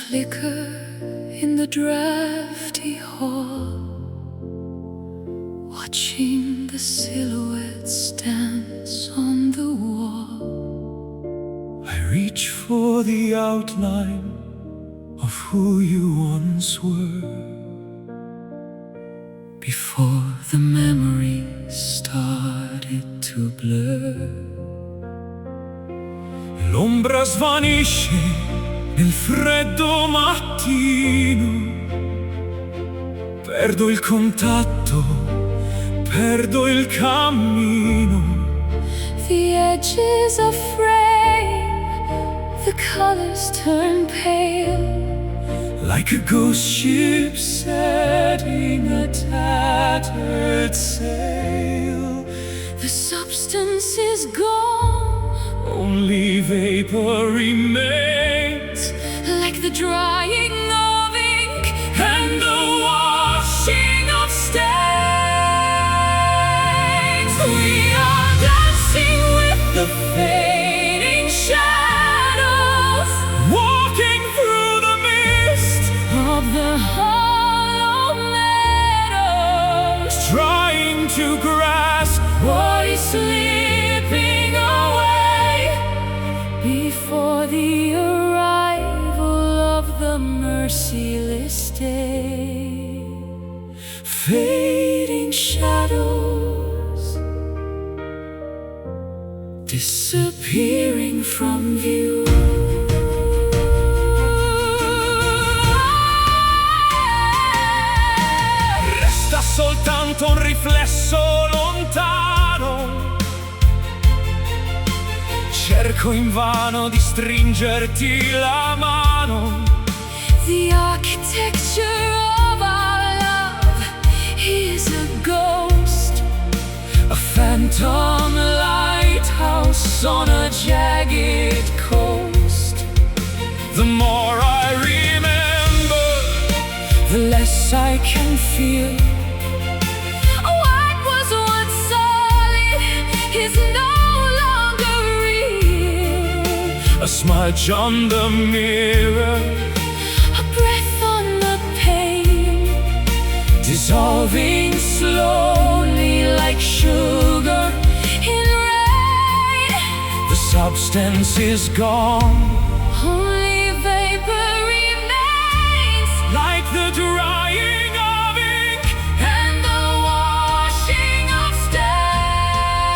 flicker in the drafty hall, watching the silhouettes dance on the wall. I reach for the outline of who you once were, before the memories started to blur. L'ombra svanisce nel freddo mattino, perdo il contatto, perdo il cammino. The edges are fraying, the colors turn pale, like a ghost ship setting a tattered sail. the substance is gone, Only vapor remains, like the drying of ink and the washing of stains. We are dancing with the fading shadows Walking through the mist, of the hollow meadows, trying to grasp what is slipping away before the arrival of the merciless day. fading Shadows disappearing from view. Resta soltanto un riflesso lontano. Cerco invano di stringerti la mano. The architecture of our love is a ghost, A phantom lighthouse on a jagged coast. The more I remember, the less I can feel. what was once solid is no longer real. A smudge on the mirror, A breath on the pane, dissolving slowly like sugar. in rain, The substance is gone, only vapor remains, like the drying of ink and the washing of stains.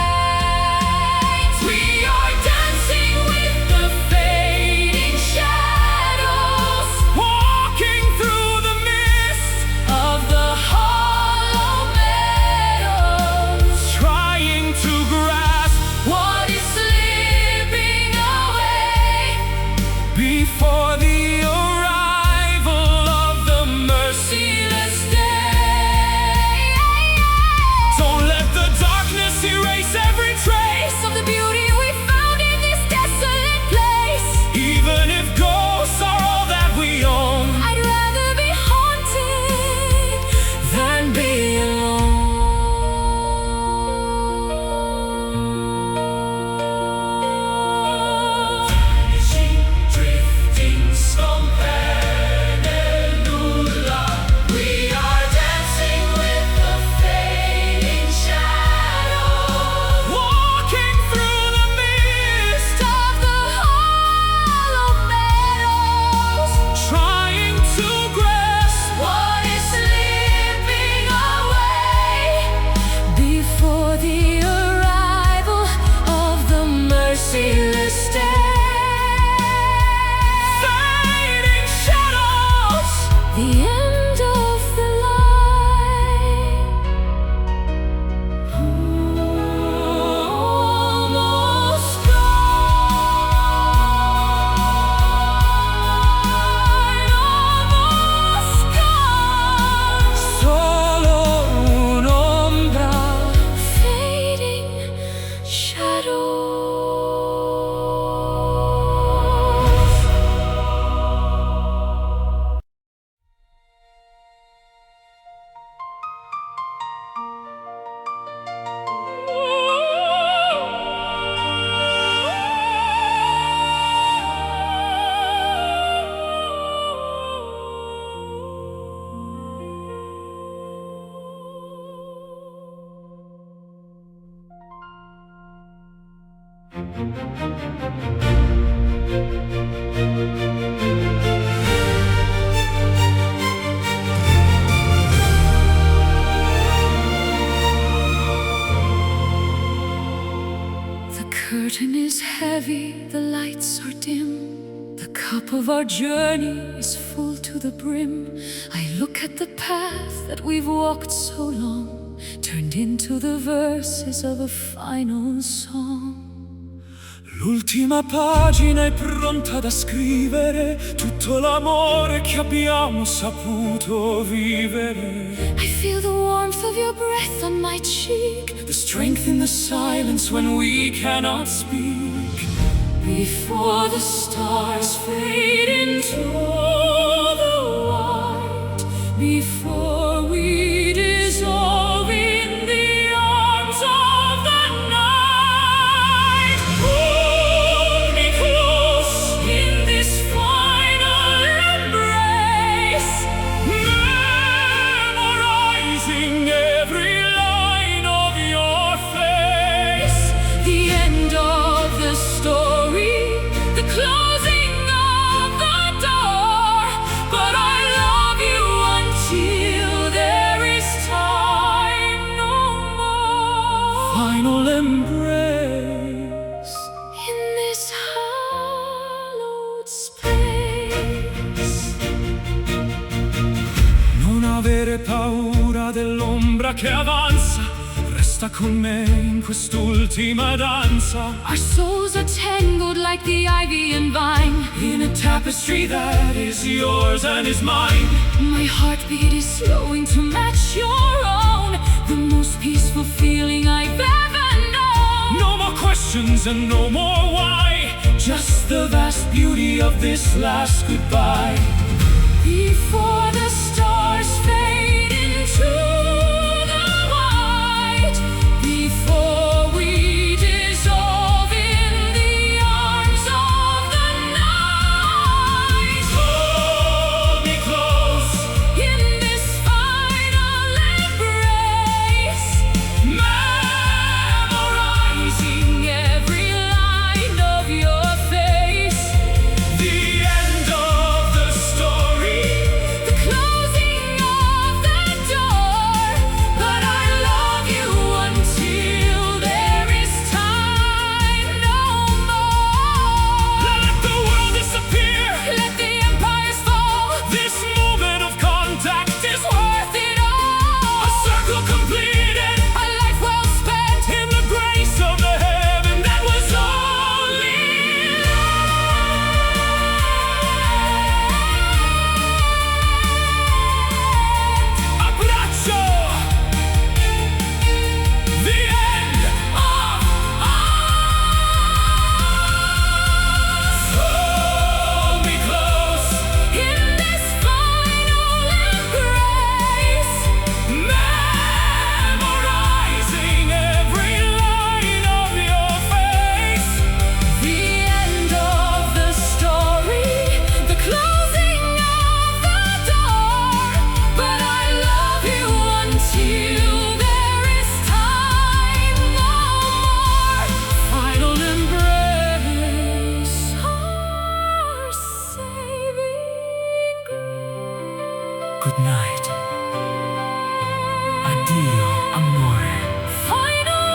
We are dancing with the fading shadows walking through the mist, of the hollow meadows, trying to grasp what is slipping away The curtain is heavy, the lights are dim. The cup of our journey is full to the brim. I look at the path that we've walked so long, turned into the verses of a final song. L'ultima pagina è pronta da scrivere tutto l'amore che abbiamo saputo vivere. I feel the warmth of your breath on my cheek, The strength in the silence when we cannot speak. before the stars fade into the white, before we dissolve in the arms of the night. Hold me close in this final embrace, Memorizing every line of your face. the end of the story, the closing of the door. But I love you until there is time no more. Final embrace. In this hallowed space, Non avere paura dell'ombra che avanza, resta con me in quest'ultima danza. our souls are tangled like the ivy and vine. In a tapestry that is yours and is mine. My heartbeat is slowing to match your own, the most peaceful feeling I've ever known. No more questions and no more why, just the vast beauty of this last goodbye. Before the stars fade into the white, before we dissolve in the arms of the night. Hold me close, In this final embrace, memorizing every line of your face. the end of the story. The closing of the door. But I love you until there is time no more. Let the world disappear. Let the empires fall. This moment of contact is worth Worth it all. a circle completed A life well spent. in the grace of the heaven that was only abbraccio. The end of us. Hold me close, In this final embrace, memorizing every line of your face. the end of the story, the closing of the door. But I love you until there is time no more. Final embrace, our saving grace. Good night. Addio, amore. Final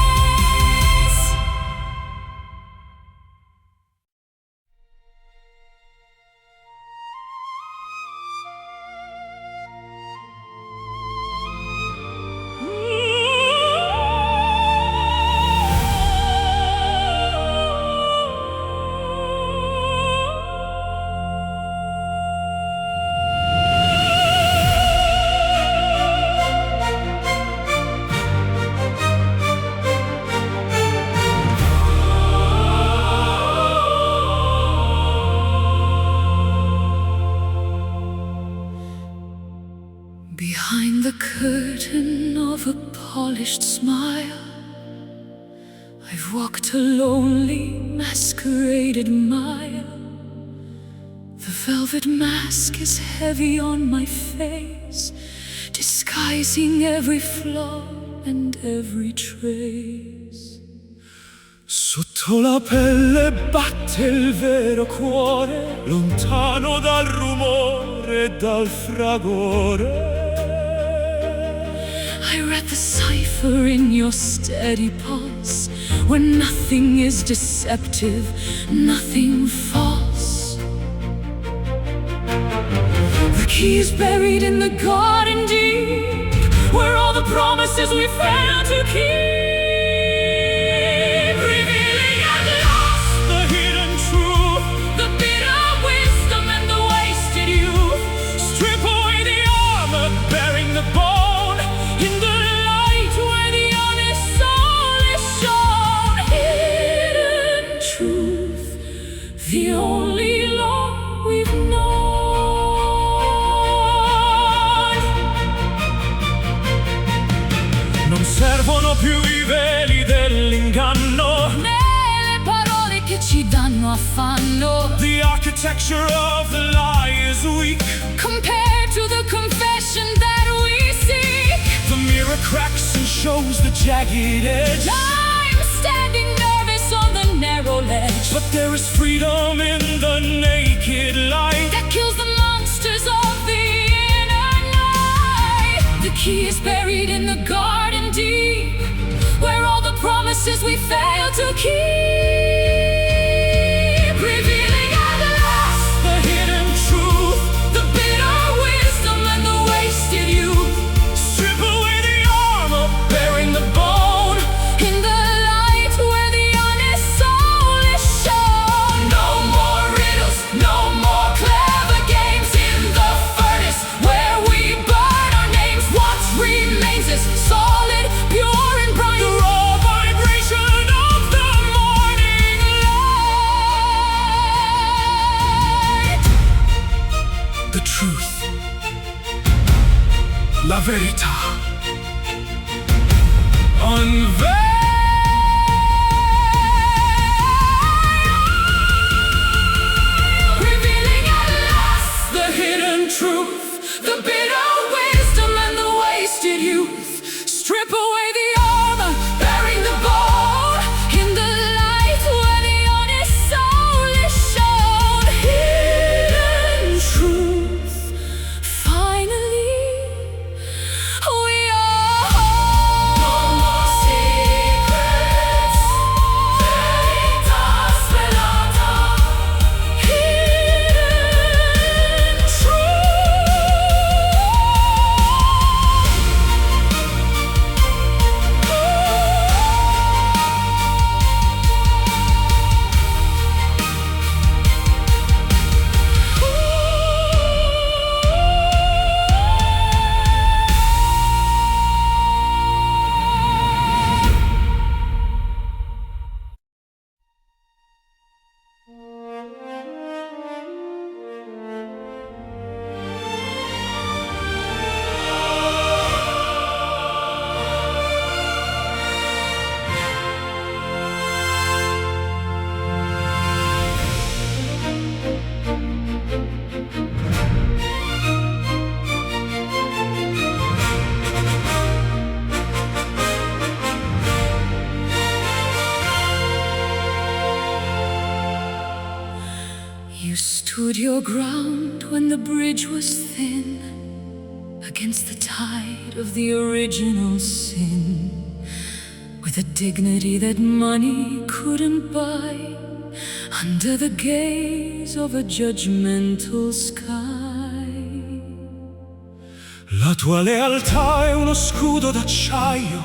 embrace. Behind the curtain of a polished smile, I've walked a lonely, masqueraded mile. The velvet mask is heavy on my face, disguising every flaw and every trace. Sotto la pelle batte il vero cuore, lontano dal rumore e dal fragore. I read the cipher in your steady pulse, where nothing is deceptive, nothing false. The key is buried in the garden deep, where all the promises we failed to keep. Revealing at last The hidden truth, the bitter wisdom and the wasted youth. strip away the armor, bearing the bone. In the light where the honest soul is shown. Hidden truth, the only law we've known. Non servono più i veli dell'inganno, Né le parole che ci danno affanno, the architecture of the lie is weak. compared to the confession that we seek. The mirror cracks and shows the jagged edge, I'm standing nervous on the narrow ledge but there is freedom in the naked light. that kills the monsters of the inner night. The key is buried in the garden deep, where all the promises we failed to keep. Revealing at last The hidden truth, the bitter wisdom and the wasted youth. strip away the armor, bearing the bone. In the light where the honest soul is shown. No more riddles, no more clever games. In the furnace where we burn our names, what remains is solid, pure and bright. The raw vibration of the morning light. The truth, la verità, Revealing at last the hidden truth, the bitter wisdom and the wasted youth. Strip away the armor, bearing the bone. In the light where the honest soul is shown. Hidden truth, finally we are home. No more secrets, veritas velata. Hidden You stood your ground when the bridge was thin, against the tide of the original sin, with a dignity that money couldn't buy, under the gaze of a judgmental sky. La tua lealtà è uno scudo d'acciaio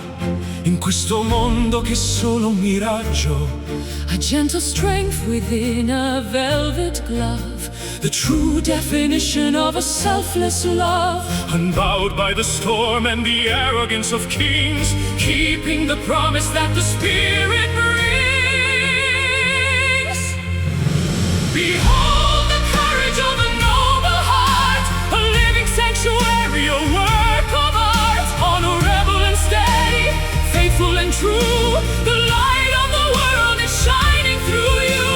in questo mondo che è solo un miraggio. A gentle strength within a velvet glove, the true definition of a selfless love. Unbowed by the storm and the arrogance of kings, Keeping the promise that the Spirit brings. Behold the courage of a noble heart, a living sanctuary, a work of art. Honorable and steady, faithful and true, the light of the world is shining through you.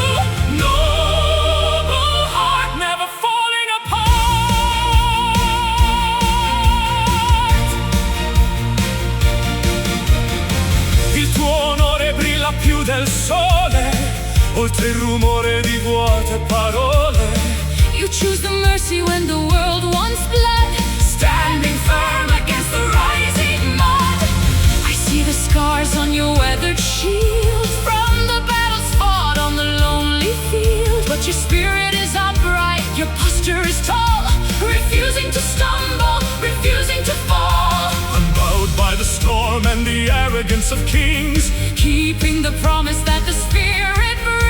Noble heart, never falling apart. invece di vuote parole. You choose the mercy when the world wants blood, standing firm against the rising mud. I see the scars on your weathered shield from the battles fought on the lonely field. But your spirit is upright, your posture is tall, refusing to stumble, refusing to fall. Unbowed by the storm and the arrogance of kings, keeping the promise that the Spirit brings.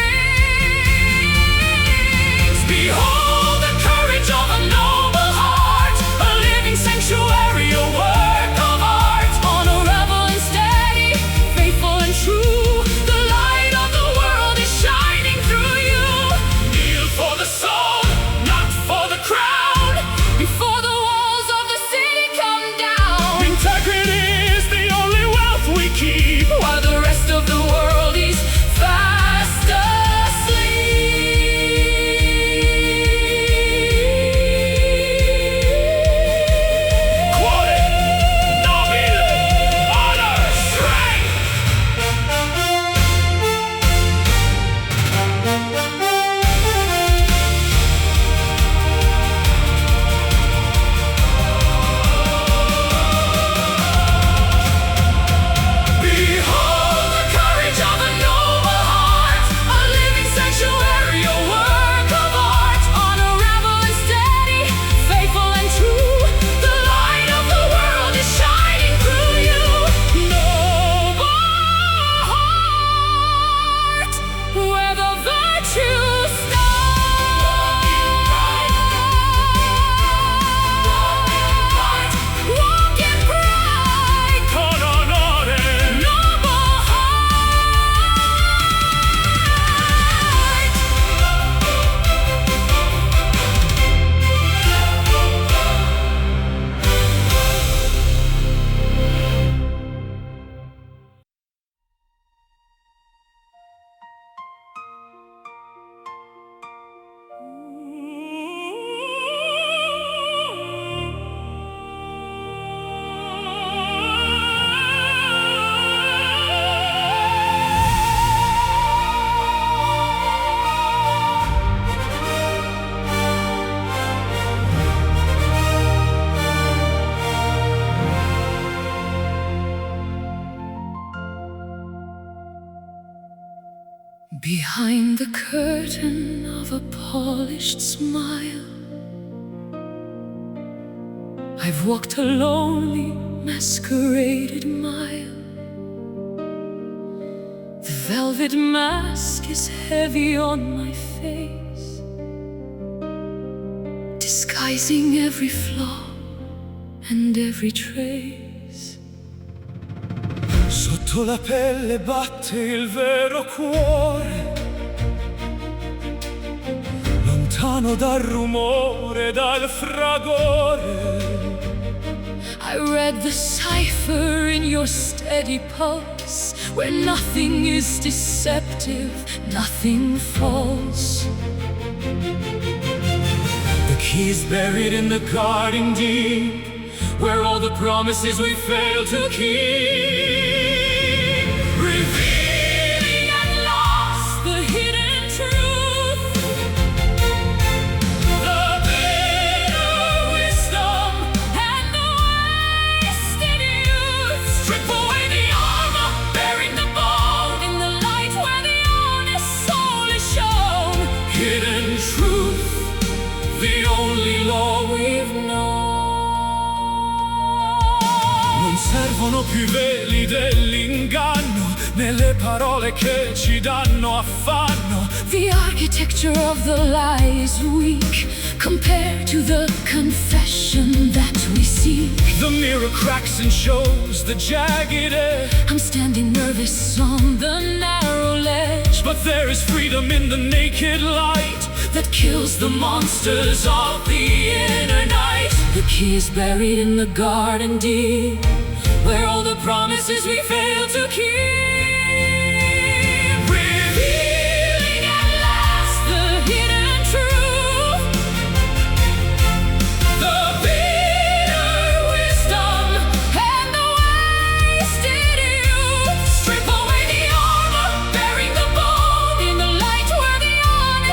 Behold the courage of a noble heart, a living sanctuary, a work of art. Honorable and steady, faithful and true, the light of the world is shining through you. Kneel for the soul, not for the crown, before the walls of the city come down. Integrity is the only wealth we keep, while the rest of the world is fast asleep. Cuore, nobile, honor, strength. Behold the courage of a noble heart, A living sanctuary, a work of art. Honorable and steady, faithful and true, the light of the world is shining through you. Noble heart, where the virtues walk in pride, con onore. noble heart. Behind the curtain of a polished smile, I've walked a lonely, masqueraded mile. The velvet mask is heavy on my face, disguising every flaw and every trace. Sotto la pelle batte il vero cuore, lontano dal rumore, dal fragore. I read the cipher in your steady pulse, where nothing is deceptive, nothing false. The keys buried in the guarding deep, where all the promises we failed to keep. Revealing at last The hidden truth, the bitter wisdom, and the wasted youth. strip away the armor, bearing the bone. In the light where the honest soul is shown. Hidden truth, the only law we've known. Non servono più i veli dell'inganno, né le parole che ci danno affanno. The architecture of the lie is weak compared to the confession that we seek. The mirror cracks and shows the jagged edge, I'm standing nervous on the narrow ledge, but there is freedom in the naked light that kills the monsters of the inner night. The key is buried in the garden deep, where all the promises we failed to keep. revealing at last The hidden truth, the bitter wisdom, and the wasted youth. strip away the armor, bearing the bone. In the light where the honest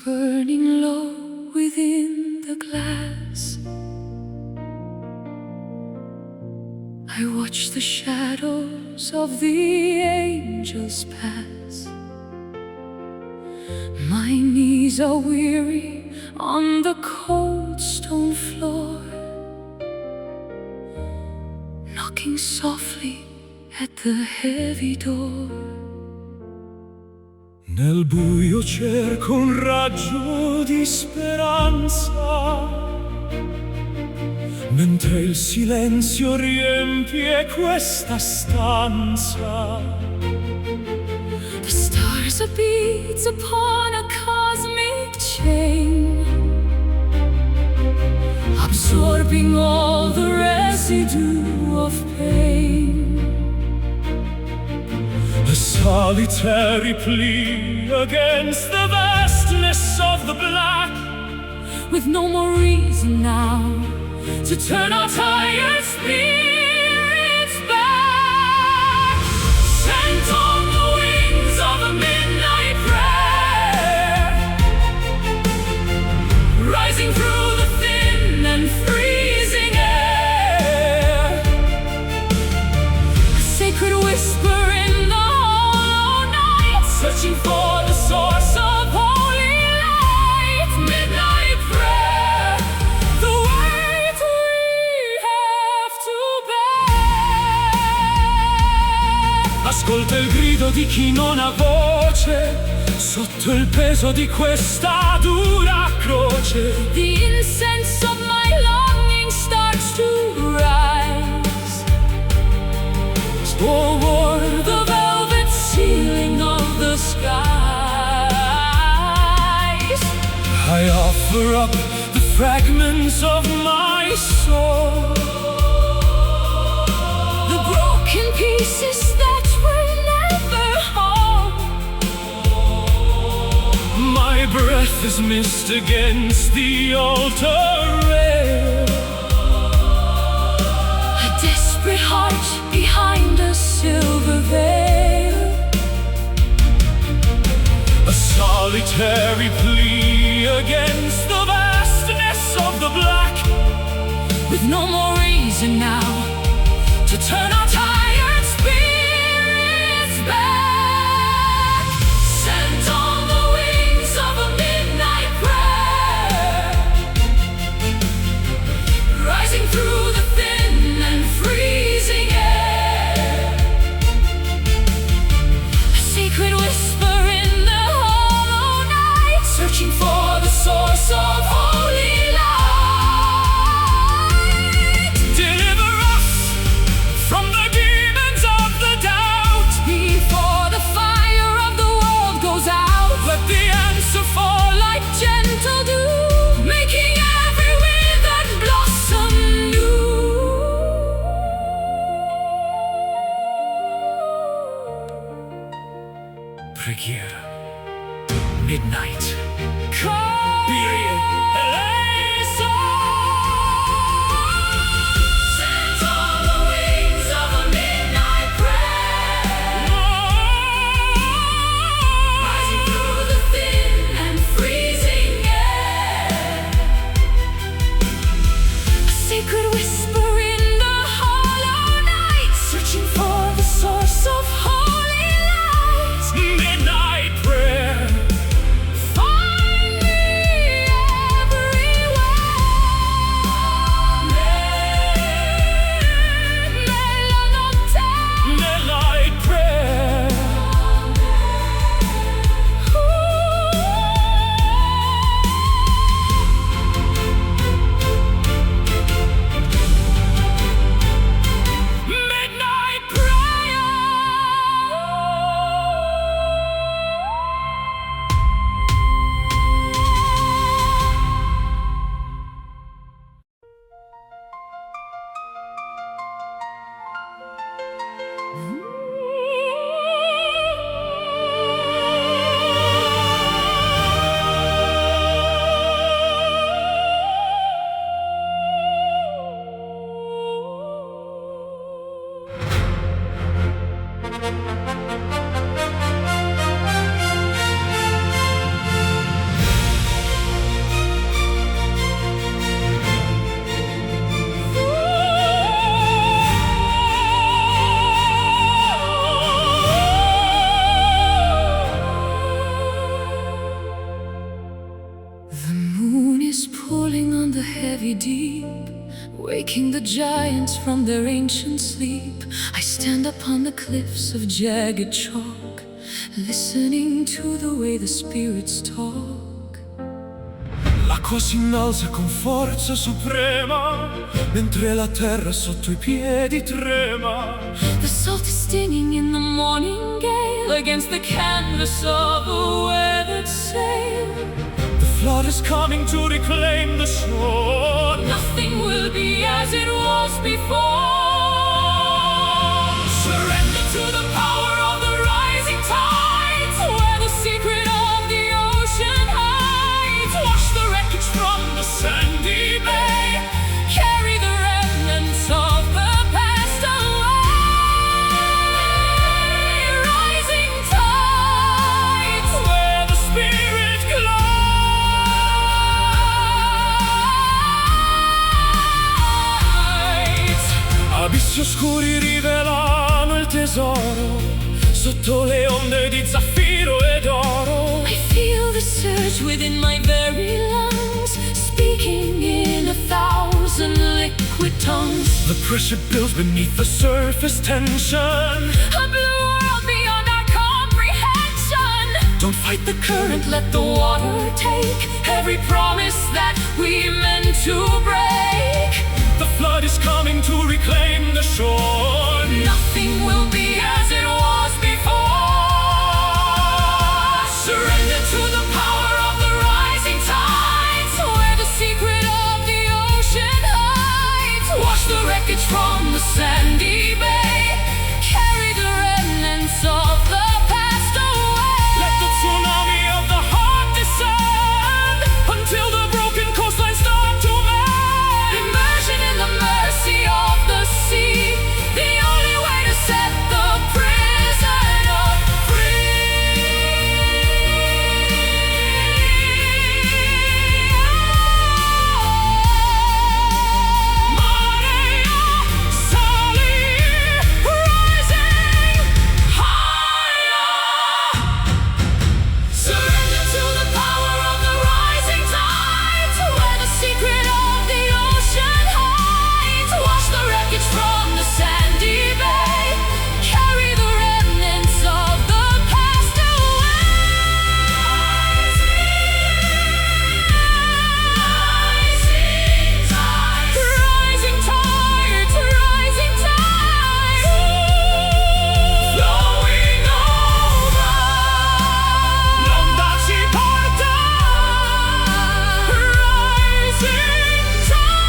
burning low within the glass. I watch the shadows of the angels pass. My knees are weary on the cold stone floor, knocking softly at the heavy door. Nel buio cerco un raggio di speranza, mentre il silenzio riempie questa stanza. The stars are beads upon a cosmic chain, absorbing all the residue of pain. A solitary plea against the vastness of the black, with no more reason now to turn our tired spirits back. Sent on the wings of a midnight prayer, rising through the thin and freezing air, a sacred whisper in the hollow night, searching for the source of holy light. Midnight prayer, the weight we have to bear. ascolta il grido di chi non ha voce sotto il peso di questa dura croce. The incense of my longing starts to rise toward the velvet ceiling of the skies. I offer up the fragments of my soul, The broken pieces that were never whole. my breath is missed against the altar rail. A desperate heart behind a silver veil. A solitary plea against the vastness of the black, With no more reason now to turn our tired spirits back. Sent on the wings of a midnight prayer, rising through the thin and freezing air, a sacred whisper in the hollow night, searching for the source of holy light. deliver us from the heavy deep, waking the giants from their ancient sleep. I stand upon the cliffs of jagged chalk, listening to the way the spirits talk. L'acqua si innalza con forza suprema, mentre la terra sotto i piedi trema. The salt is stinging in the morning gale against the canvas of a weathered sail. The flood is coming to reclaim the shore. Nothing will be as it was before. Surrender to the power of the rising tides, where the secret of the ocean hides. Wash the wreckage from the sandy bay, carry the remnants of the past away. Rising tides, where the spirit glows. Abissi oscuri rivelano il tesoro, sotto le onde di zaffiro ed oro. I feel the surge within my very lungs, speaking in 1,000 liquid tongues. The pressure builds beneath the surface tension. A blue world beyond our comprehension. Don't fight the Current, let the water take every promise that we meant to break. The flood is coming to reclaim the shore. Nothing will be as it was before. Surrender to the power of the rising tides, where the secret of the ocean hides. Wash the wreckage from the sandy bay, carry the remnants of the past away. Let the tsunami of the heart descend until the broken coastline start to mend. Immersion in the mercy of the sea, the only way to set the prisoner free. Marea sali, rising higher. Surrender to the power of the rising tides, where the secret of the ocean hides. Wash the wreckage from the sandy bay, carry the remnants of the past away. Rising tides, rising tides, flowing over. L'onda ci porta. Rising tides,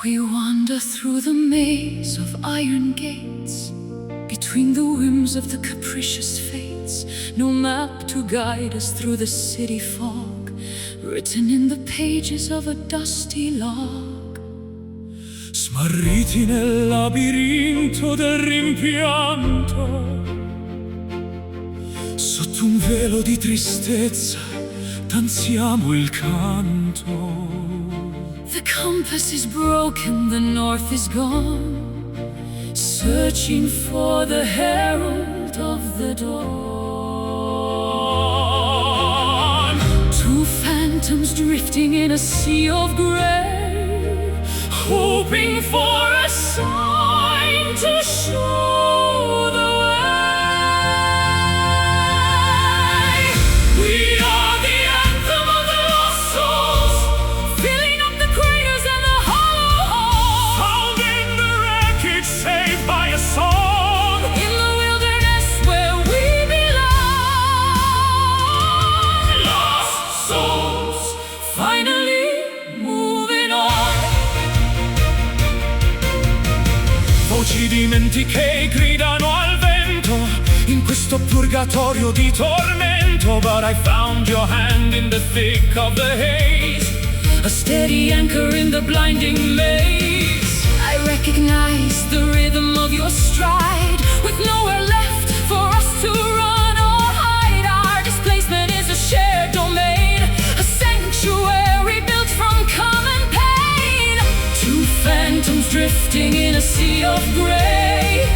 we wander through the maze of iron gates, between the whims of the capricious fates. No map to guide us through the city fog, written in the pages of a dusty log. Smarriti nel labirinto del rimpianto, sotto un velo di tristezza danziamo il canto. The compass is broken, the north is gone, searching for the herald of the dawn. Two phantoms drifting in a sea of gray, hoping for a sign to show the way. We are the anthem of the lost souls, filling up the craters and the hollow halls. Found in the wreckage, saved by a song. In the wilderness where we belong. Lost souls. Finally moving on. sentimenti che gridano al vento in questo purgatorio di tormento. But I found your hand in the thick of the haze, a steady anchor in the blinding maze. I recognize the rhythm of your stride, with nowhere left for us to run or hide. Our displacement is a shared domain, a sanctuary built from common pain. Two phantoms drifting in a sea of gray,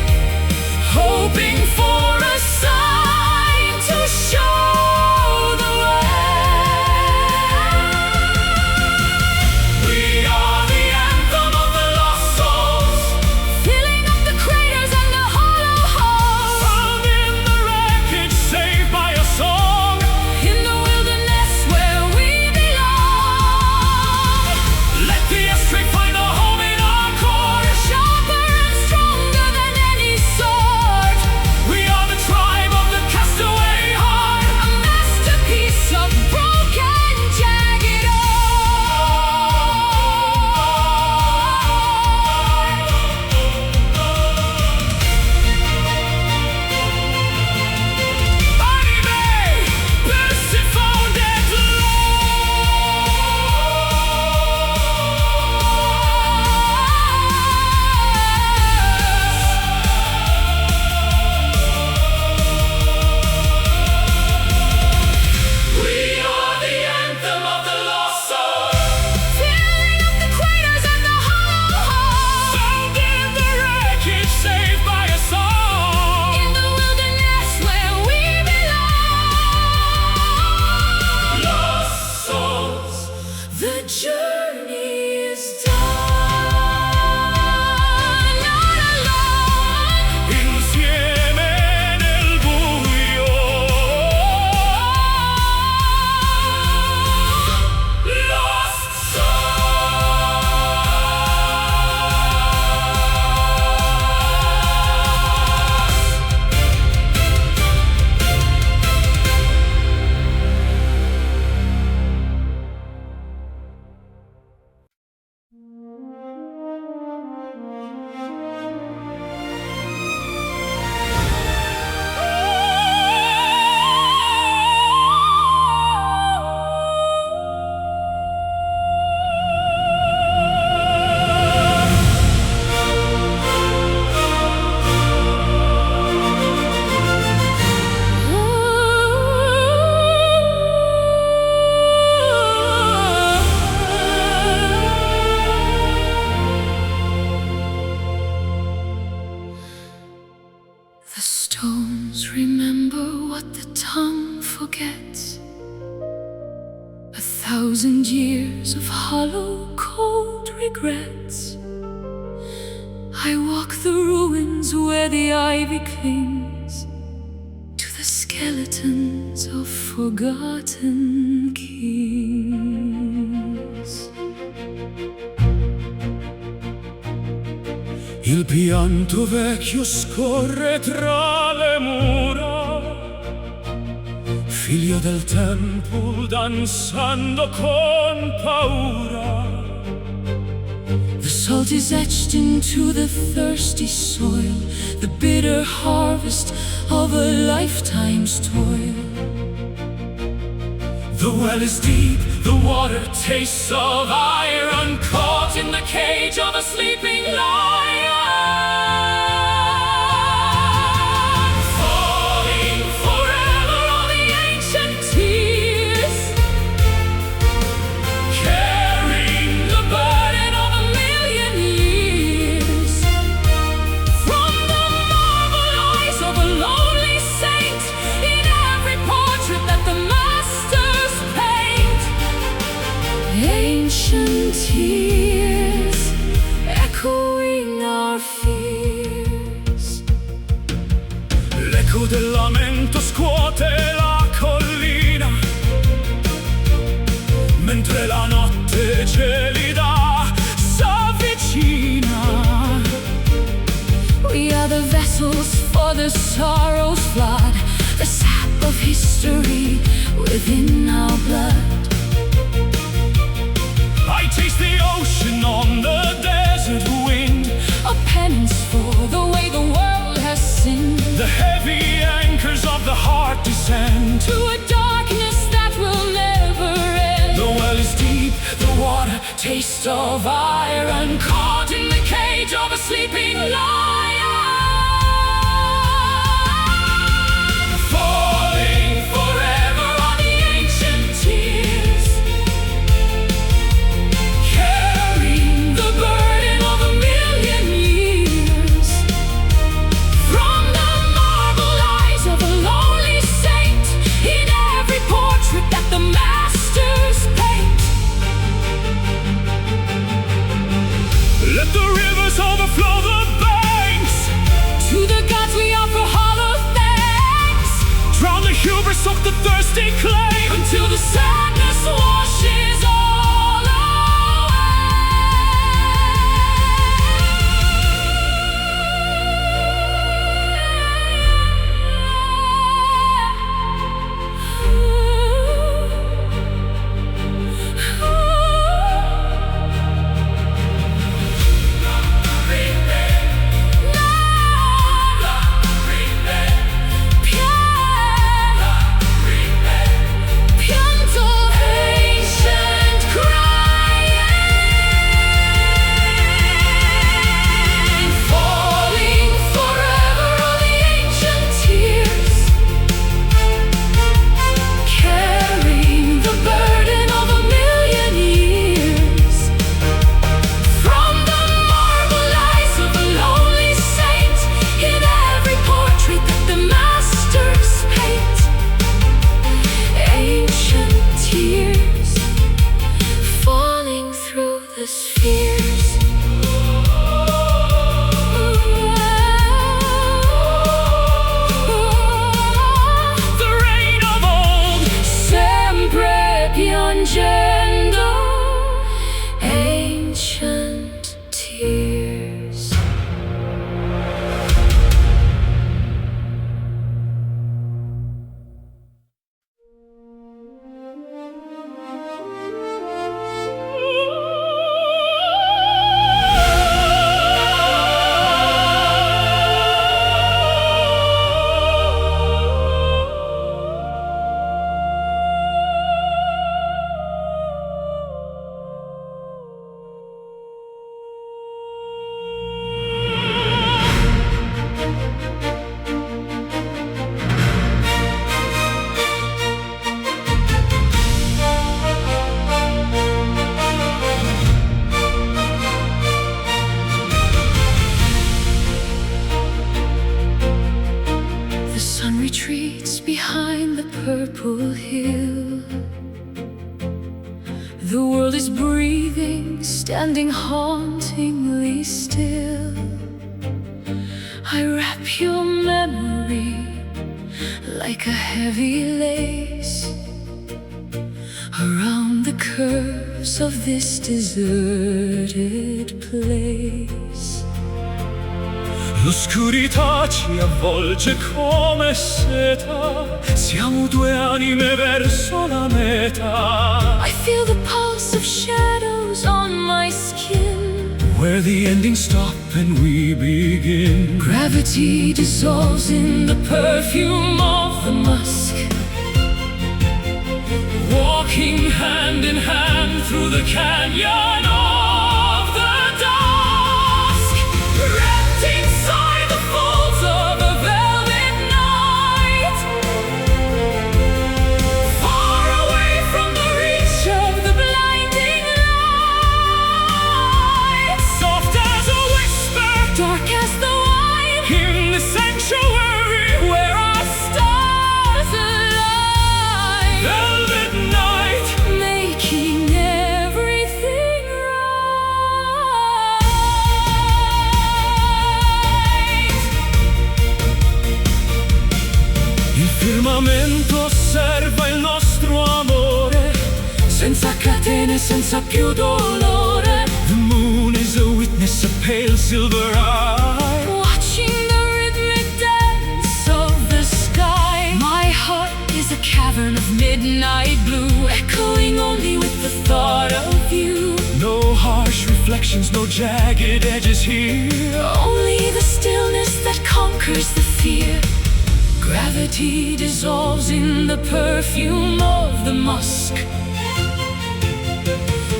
hoping for a sign to show the way. We are the anthem of the lost souls, filling up the craters and the hollow holes. found in the wreckage, saved by a song. In the wilderness where we belong, Let the astray find a home in our core. sharper and stronger than any sword, We are the tribe of the castaway heart, a masterpiece of broken, jagged Anime, Persephone et We are the anthem of the lost soul, filling up the craters and the hollow holes. found in the wreckage, saved by a song. In the wilderness where we belong, Lost souls, the journey is done. Not alone, insieme nel buio. Lost the stones remember what the tongue forgets. 1,000 years of hollow, cold regrets. I walk the ruins where the ivy clings to the skeletons of forgotten kings. Il pianto vecchio scorre tra le mura, figlio del tempo danzando con paura. The salt is etched into the thirsty soil, the bitter harvest of a lifetime's toil. The well is deep, the water tastes of iron, caught in the cage of a sleeping lion. Falling forever on the ancient tears, carrying the burden of a million years. From the marble eyes of a lonely saint, in every portrait that the masters paint, ancient tears echoing our fears. L'eco del lamento scuote la collina, mentre la notte gelida s'avvicina. We are the vessels for the sorrow's flood, the sap of history within our blood. I taste the ocean on the desert wind, A penance for the air and caught in the cage of a sleeping lion. Falling forever on the ancient tears, carrying the burden of a million years. From the marble eyes of a lonely saint, in every portrait that the masters paint. Let the rivers overflow the banks. To the gods we offer hollow thanks. Drown the hubris, soak the thirsty clay, until the sadness washes all ancient tears. Retreats behind the purple hill. The world is breathing, standing hauntingly still. I wrap your memory like a heavy lace around the curves of this deserted place. L'oscurità ci avvolge come seta, siamo due anime verso la meta. I feel the pulse of shadows on my skin, where the endings stop and we begin. Gravity dissolves in the perfume of the musk. Walking hand in hand through the canyon of the dusk, wrapped inside the folds of a velvet night, far away from the reach of the blinding light. Soft as a whisper, Dark as the wine, in the sanctuary where our stars align. Velvet night, making everything right. Il firmamento osserva il nostro amore, senza catene, senza più dolore. the moon is a witness, a pale silver eye. Watching the rhythmic dance of the sky, My heart is a cavern of midnight blue, echoing only with the thought of you. No harsh reflections, no jagged edges here. only the stillness that conquers the fear. Gravity dissolves in the perfume of the musk.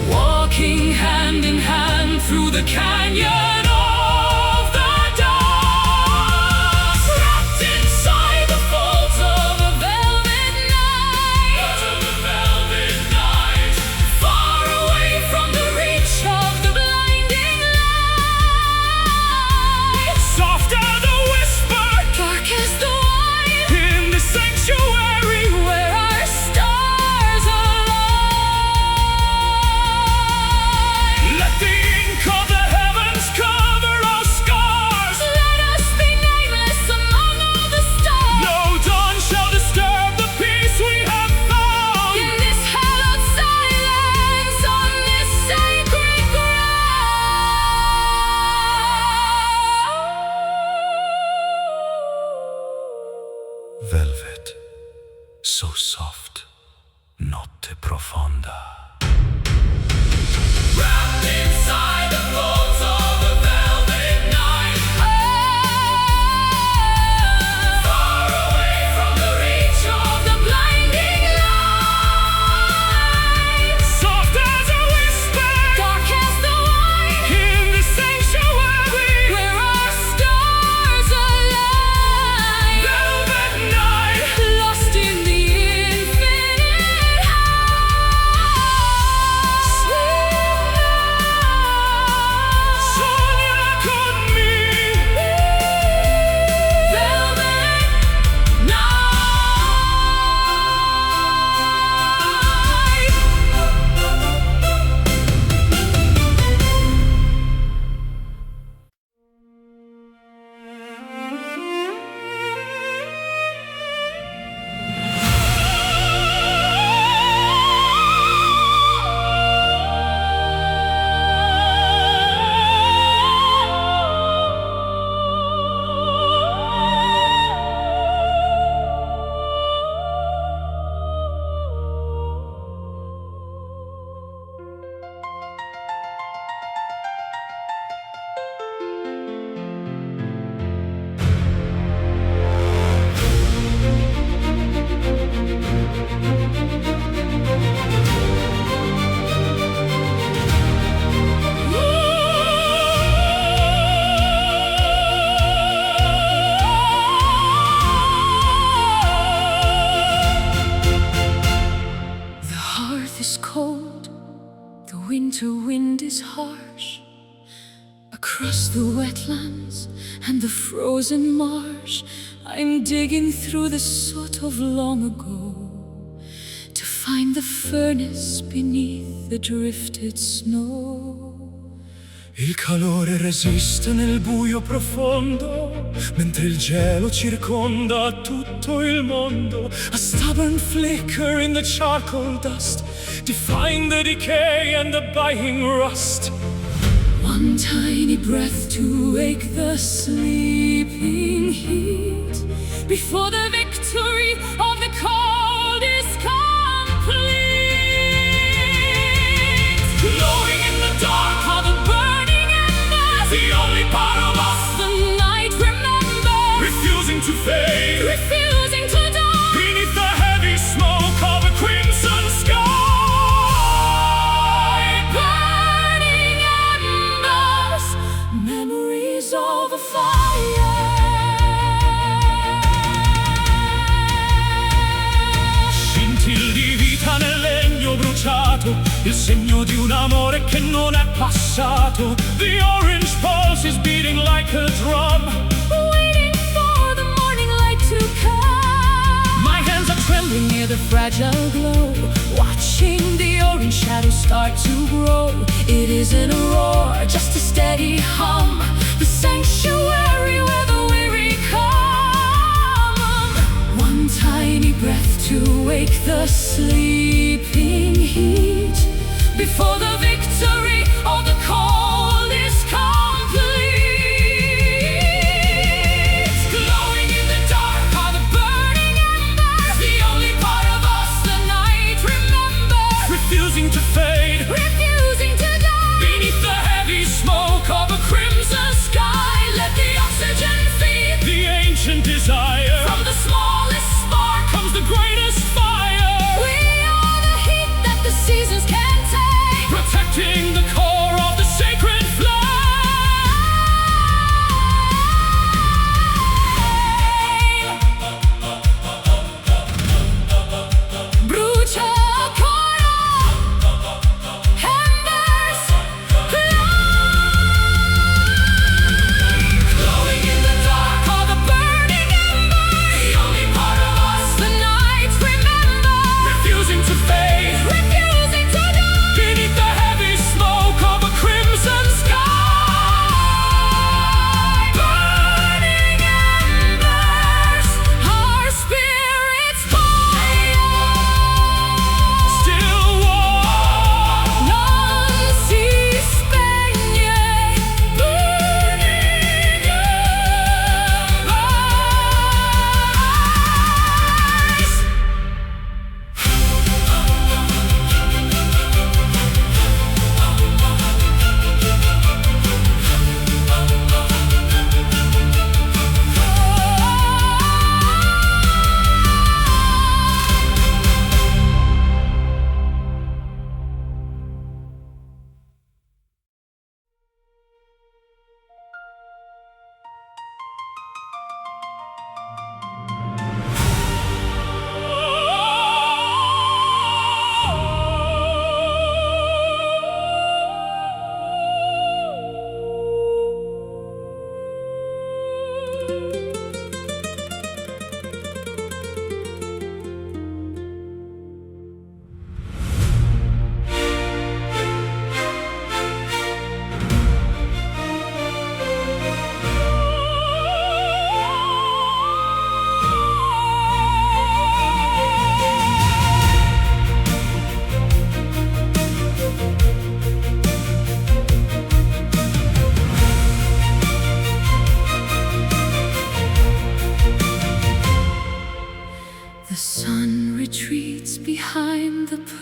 Walking hand in hand through the canyon of the dusk, wrapped inside the folds of a velvet night, far away from the reach of the blinding light. Soft as a whisper, Dark as the wine, in the sanctuary, where our stars align. let the ink of the heavens cover our scars. Let us be nameless among all the stars. No dawn shall disturb the peace we have found. In this hallowed silence, on this sacred ground. Velvet, so soft, notte profonda. Wrapped inside the folds of a velvet night, far away from the reach of the blinding light. Soft as a whisper, Dark as the wine, in the sanctuary, where our stars align. velvet night. Lost in the infinite Sogna con me. velvet The hearth is cold, the winter wind is harsh. Across the wetlands and the frozen marsh, I'm digging through the soot of long ago to find the furnace beneath the drifted snow. Il calore resiste nel buio profondo, mentre il gelo circonda tutto il mondo. A stubborn flicker in the charcoal dust, defying the decay and the biting rust. One tiny breath to wake the sleeping heat before the victory of the cold is complete. Glowing in the dark are the burning embers, The only part of us the night remembers, refusing to fade, refusing to die. beneath the heavy smoke of a crimson sky. Burning embers, memories of a fire. Scintille di vita nel legno bruciato, il segno di un amore che non è passato. The orange pulse is beating like a drum, Waiting for the morning light to come. My hands are trembling near the fragile glow, watching the orange shadows start to grow. It isn't a roar, just a steady hum, the sanctuary where the weary come. One tiny breath to wake the sleeping heat before the victory of the cold is complete. Glowing in the dark are the burning embers, the only part of us the night remembers, refusing to fade, refusing to die. beneath the heavy smoke of a crimson sky. Let the oxygen feed. The ancient desire, From the smallest spark comes the greatest fire, we are the heat that the seasons can take. protecting the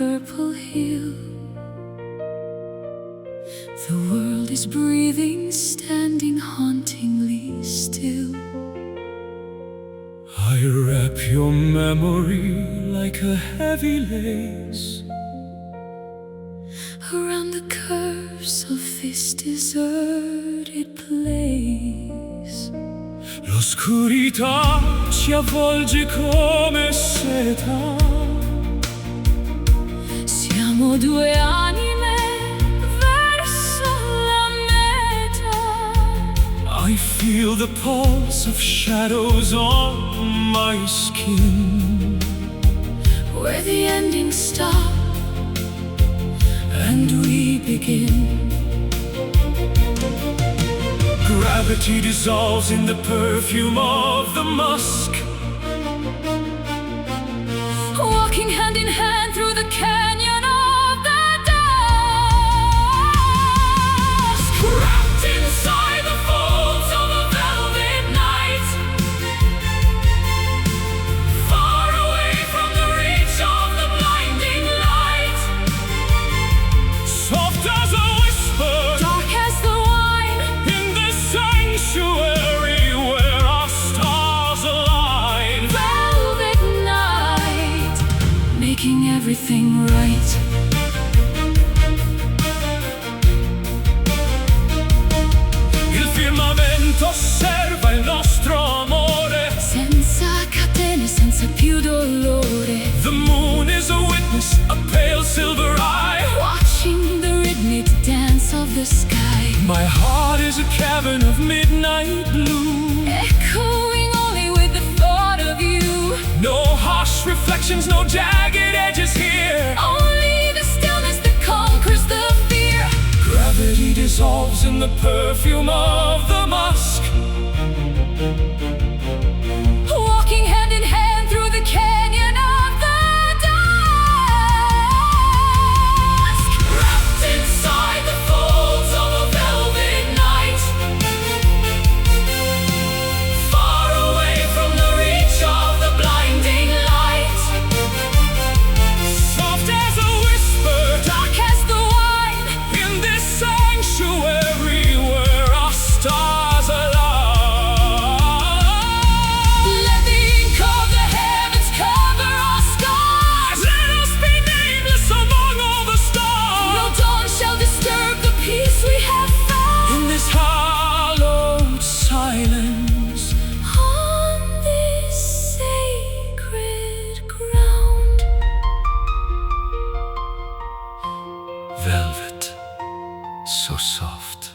purple hill. The world is breathing, standing hauntingly still. I wrap your memory like a heavy lace around the curves of this deserted place. L'oscurità ci avvolge come seta. Siamo due anime verso la meta. I feel the pulse of shadows on my skin, where the endings stop and we begin. Gravity dissolves in the perfume of the musk. Walking hand in hand through the canyon of the dusk. Wrapped inside the folds of a velvet night, far away from the reach of the blinding light. Soft as a whisper, Dark as the wine, in this sanctuary where our stars align. velvet night, making everything right. Il firmamento osserva il nostro amore. Senza catene, senza più dolore. The moon is a witness, a pale silver eye. Watching the rhythmic dance of the sky. My heart is a cavern of midnight blue. Echoing only with the thought of you. No harsh reflections, no jagged edges here. Only the stillness that conquers the fear. Gravity dissolves in the perfume of the musk. Walking hand in hand through the canyon of the dusk. Wrapped inside the folds of a velvet night, far away from the reach of the blinding light. Soft as a whisper, Dark as the wine, in this sanctuary where our stars align. let the ink of the heavens cover our skies. Let us be nameless among all the No stars. dawn shall disturb the peace we have found. In this hallowed silence, On this sacred ground. velvet, so soft,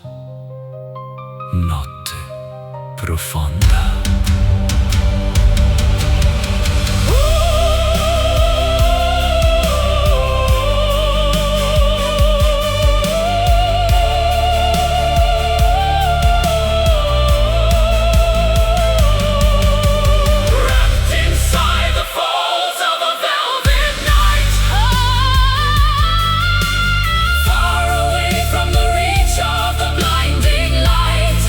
notte profonda. Wrapped inside the folds of a velvet night, far away from the reach of the blinding light.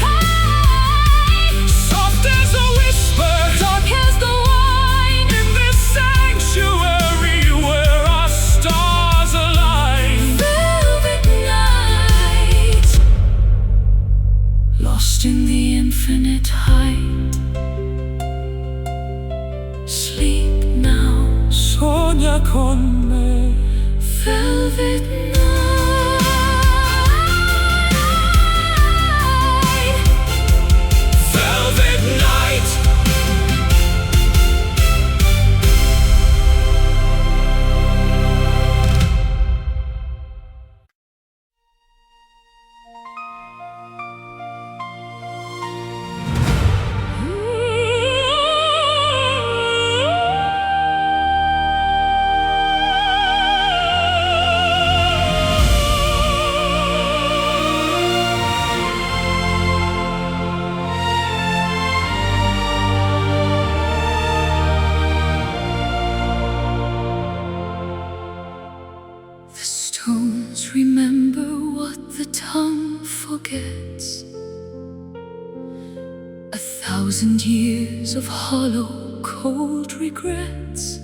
Soft as a whisper, Dark as the wine, in this sanctuary where our stars align. velvet night, lost in the infinite height. Sleep now, Sogna con me. velvet night. Velvet night. The stones remember what the tongue forgets. 1,000 years of hollow, cold regrets.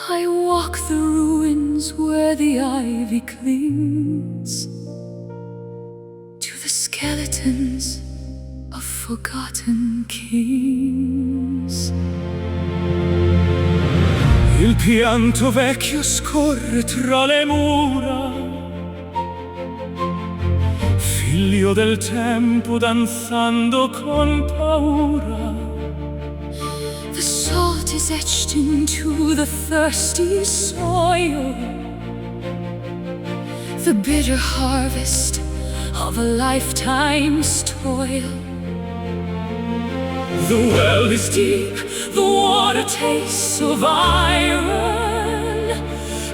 I walk the ruins where the ivy clings to the skeletons of forgotten kings. Il pianto vecchio scorre tra le mura, figlio del tempo danzando con paura. The salt is etched into the thirsty soil, the bitter harvest of a lifetime's toil. The well is deep, the water tastes of iron,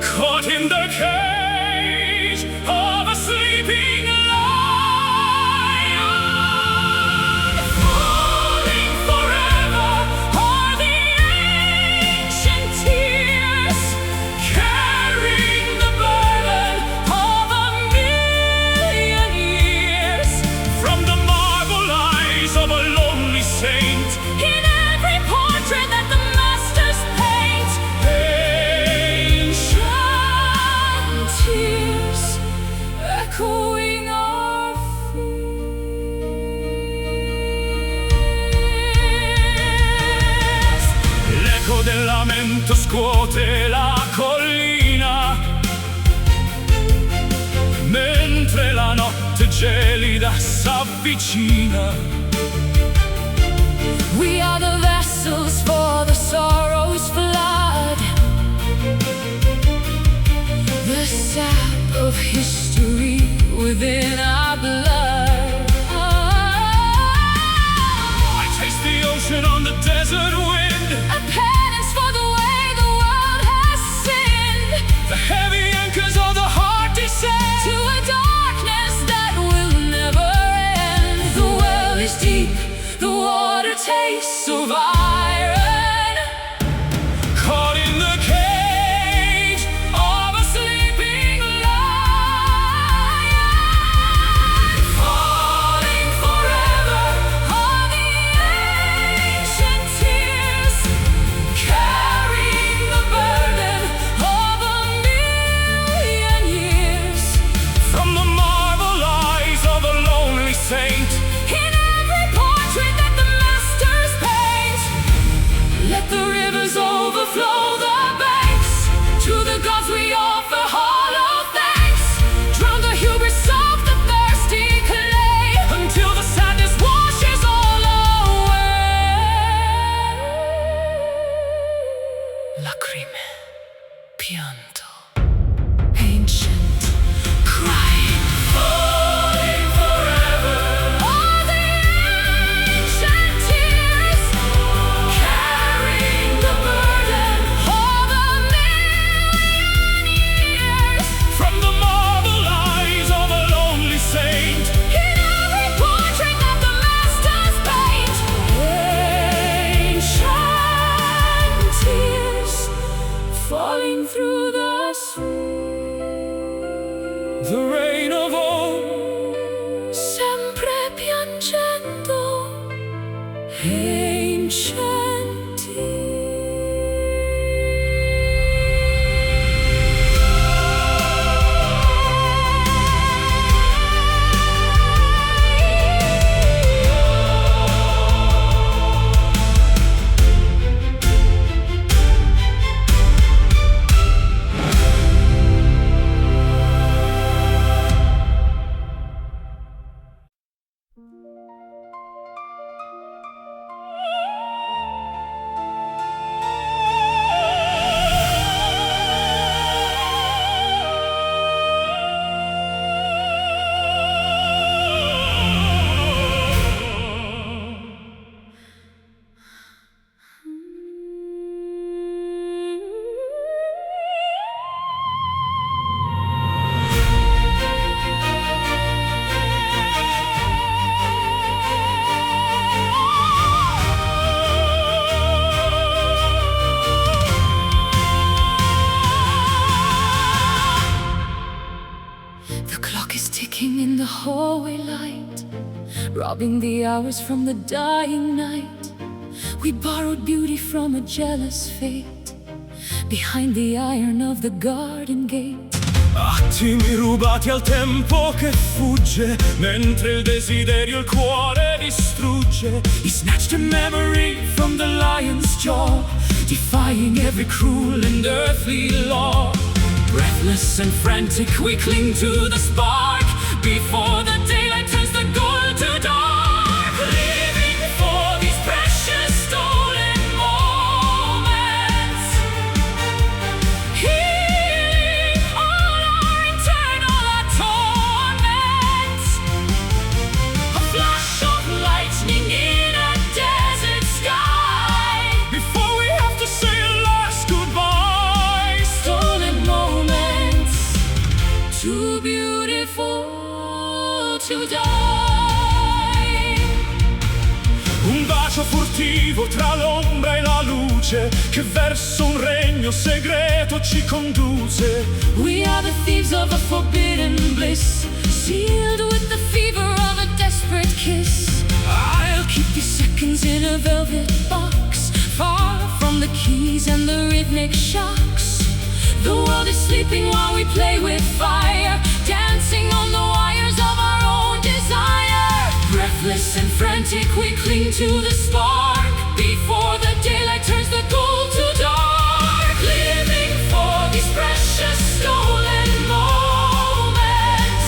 caught in the cage of a sleeping lion. Falling forever are the ancient tears, carrying the burden of a million years. From the marble eyes of a lonely saint, In every portrait that the masters paint, ancient tears echoing our fears. l'eco del lamento scuote la collina, mentre la notte gelida s'avvicina. We are the vessels for the sorrow's flood, the sap of history within our blood. I taste the ocean on the desert wind, A penance for the way the world has sinned, the heavy anchors of the heart descend to a darkness that will never end. The well is deep, the water tastes of iron, caught in the cage of a sleeping lion. falling forever are the ancient tears, carrying the burden of a million years. From the marble eyes of a lonely saint, In every portrait that the masters paint, let the rivers overflow the banks. To the gods we offer hollow thanks. Drown the hubris of the thirsty clay, until the sadness washes all away. lacrime, pianto, Ancient crying, falling forever are the ancient tears, carrying the burden of a million years. from the marble eyes of a lonely saint, In every portrait that the masters paint, ancient tears falling through the street. the rain of old, Sempre piangendo, ancient hallway light, robbing the hours from the dying night. We borrowed beauty from a jealous fate, behind the iron of the garden gate. Attimi rubati al tempo che fugge, mentre il desiderio il cuore distrugge. He snatched a memory from the lion's jaw, defying every cruel and earthly law. Breathless and frantic we cling to the spark, before the daylight turns the gold to dark. Living for these precious stolen moments, healing all our internal torments. A flash of lightning in a desert sky, before we have to say a last goodbye. Stolen moments, too beautiful to die. Un bacio furtivo tra l'ombra e la luce, che verso un regno segreto ci conduce. We are the thieves of a forbidden bliss, sealed with the fever of a desperate kiss. I'll keep these seconds in a velvet box, far from the keys and the rhythmic shocks. The world is sleeping while we play with fire, dancing on the wires of our own desire. Breathless and frantic we cling to the spark, before the daylight turns the gold to dark. Living for these precious stolen moments,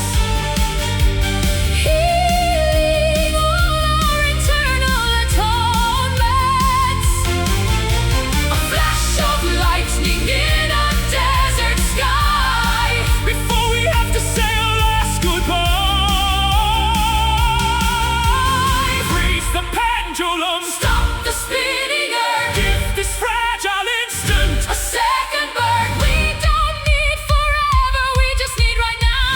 healing all our internal atonements. A flash of lightning in a desert sky, Before we have to say a last goodbye. Freeze the pendulum, stop the spinning earth, give this fragile instant a second bird. We don't need forever, we just need right now.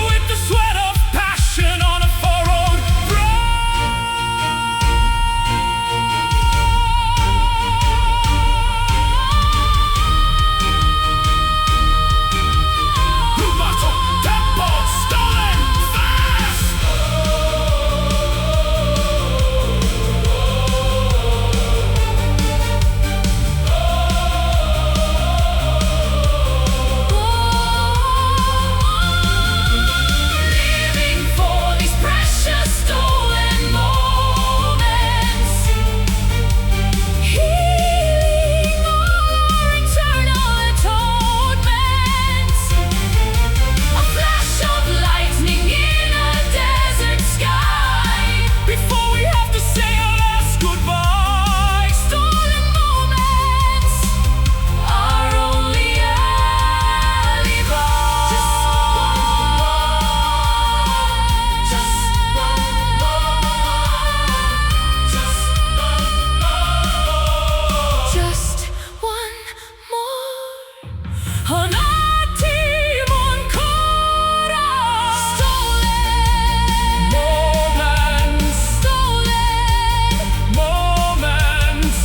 with the sweat of passion on a furrowed Rubato tempo, stolen fast. Living for these precious stolen moments, healing all our internal atonements. A flash of lightning in a desert sky, Before we have to say a last goodbye. stolen moments, our only alibi. Just one more. Un attimo ancora. Stolen Moments, stolen moments.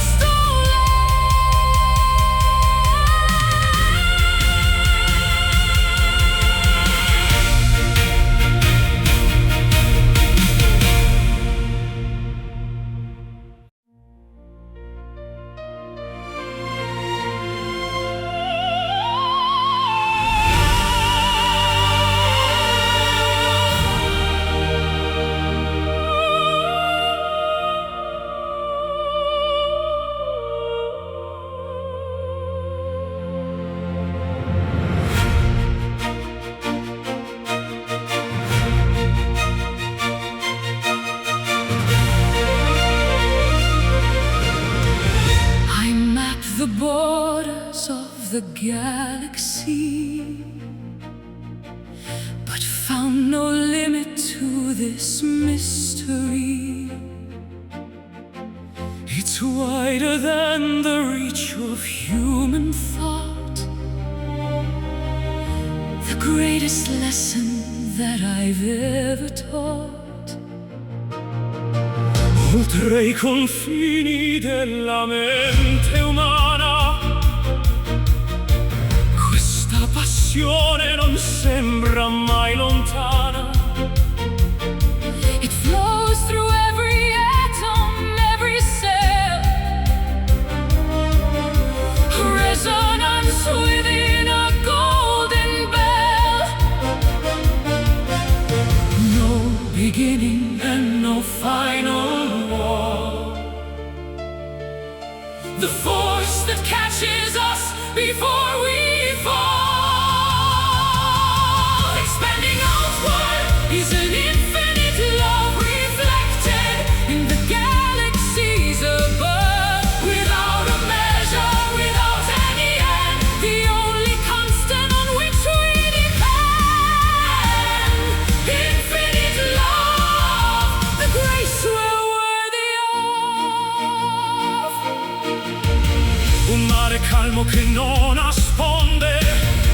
I map the borders of the galaxy, but found no limit to this mystery. It's wider than the reach of Human thought, the greatest lesson that I've ever taught. oltre i confini della mente umana. Questa passione non sembra mai lontana. It flows through every atom, every cell. Resonance beginning and no final war. The force that catches us before we fall, expanding outward, is an infinite love reflected in the galaxies above. Without a measure, without any end, the only constant on which we depend. Infinite love, the grace we're worthy of. Un mare calmo che non nasconde,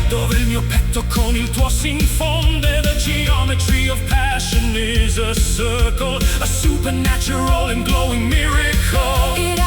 dove il mio petto con il tuo si infonde. The geometry of passion is a circle, a supernatural and glowing miracle.